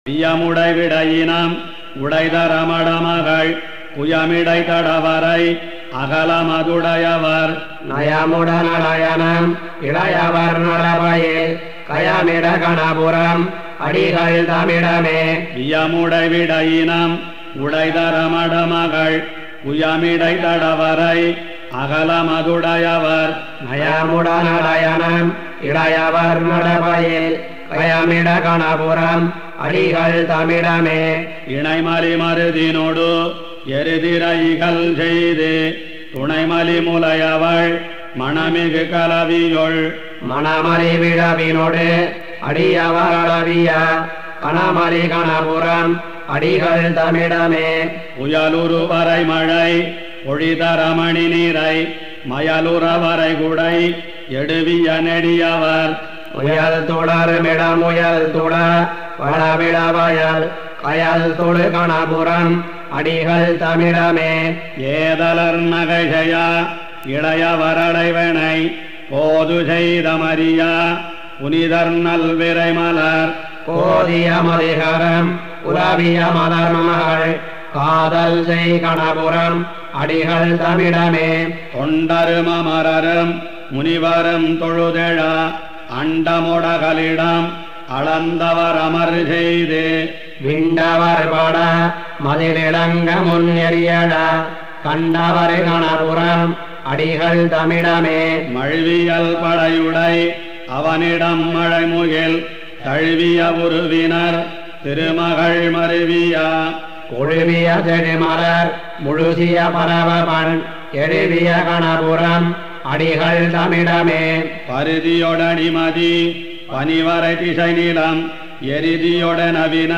பியமுடை விடையினம் உடைதர மடமகள் புயமிடை தடவரை அகலமதுடையவர் நயமுடனடயனம் இளையவர் நடவையில் கயமிட கணபுரம் அடிகள் தமிழமே. பியமுடை விடையினம் உடைதர மடமகள் புயமிடை தடவரை அகலமதுடையவர் நயமுடனடயனம் இளையவர் நடவையில் கயமிட கணபுரம் அடிகள் தமிழமே. இணைமலி மருதினோடு எருதிரைகள் செய்து துணைமலி முலையவள் மணமிகு கலவியொள் மணமலி விழவினோடு அடியவர் அளவிய கணமலி கணபுரம் அடிகள் தமிழமே. புயலுரு வரை மழை பொழிதரமணி நீரை மயலுற வரை குடை எடுவிய நெடியவர் முயல் தொடர்மிட முயல் துட வளவிட வயல் கயல் தொழு கணபுரம் அடிகள் தமிழமே. ஏதலர் நகைசையா இளையவரடைவனை போது செய்த மரியா புனிதர் நல்விரை மலர் கோதிய மதிகரம் உலவிய மலர் மகள் காதல் செய் கணபுரம் அடிகள் தமிழமே. தொண்டரும் அமரரும் முனிவரும் தொழுதெழா அண்டமுடகளிடம் அளந்தவர் அமர் செய்து விண்டவர் பட மதிலிளங்க முன்னெறியட கண்டவர் கணபுரம் அடிகள் தமிழமே. மழ்வியல் படையுடை அவனிடம் மழைமுகில் தழுவிய உருவினர் திருமகள் மருவியா கொழுவிய செழிமலர் முழுசிய பரவபன் எழுவிய கணபுரம் அடிகள் தமிழமே. பருதியொடனிமதி பனிவரை திசை நிலம் எரிதியொட நவீன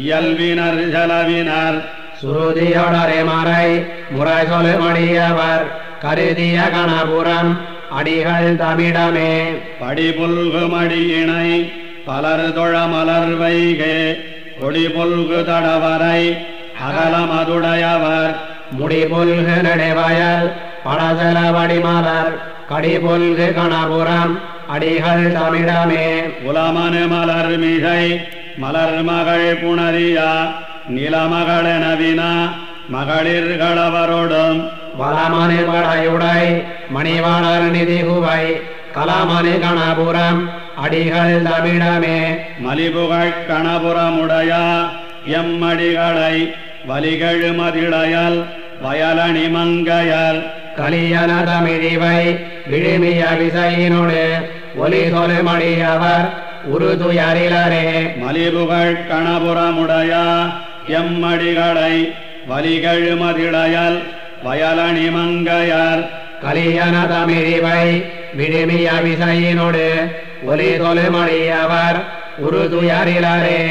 இயல்வினர் செலவினர் சுருதியொடரை மறை முறை சொல் மடியவர் கருதிய கணபுரம் அடிகள் தமிழமே. படிபுல்கு மடியினை பலர் தொழ மலர் வைகே கொடிபுல்கு தடவரை அகலமதுடையவர் முடிபுல்கு நடைவயல் படசல வடிமலர் கடிபுல்கு கணபுரம் அடிகள் தமிழமே. உலமனு மலர் மிகை மலர் மகள் புணரியா நிலமகள நவீன மகளிர்களவரோடும் வளமணி படையுடை மணிவளர் நிதிகுவை கலமணி கணபுரம் அடிகள் தமிழமே. மலிபுகழ் கணபுரமுடையா எம்மடிகளை வலிகழு மதிளையல் வயலணி மங்கையல் கலியன தமிழிவை விழுமிய விசையினோடு ஒலி சொல் மடியவர் உருதுயரிலரே. மலிபுகழ் கணபுரமுடையா எம்மடிகளை வலிகழு மதிளையல் வயலணி மங்கையர் கலியன தமிழிவை விழுமிய விசையினோடு ஒலி சொல் மடியவர் உருதுயரிலரே.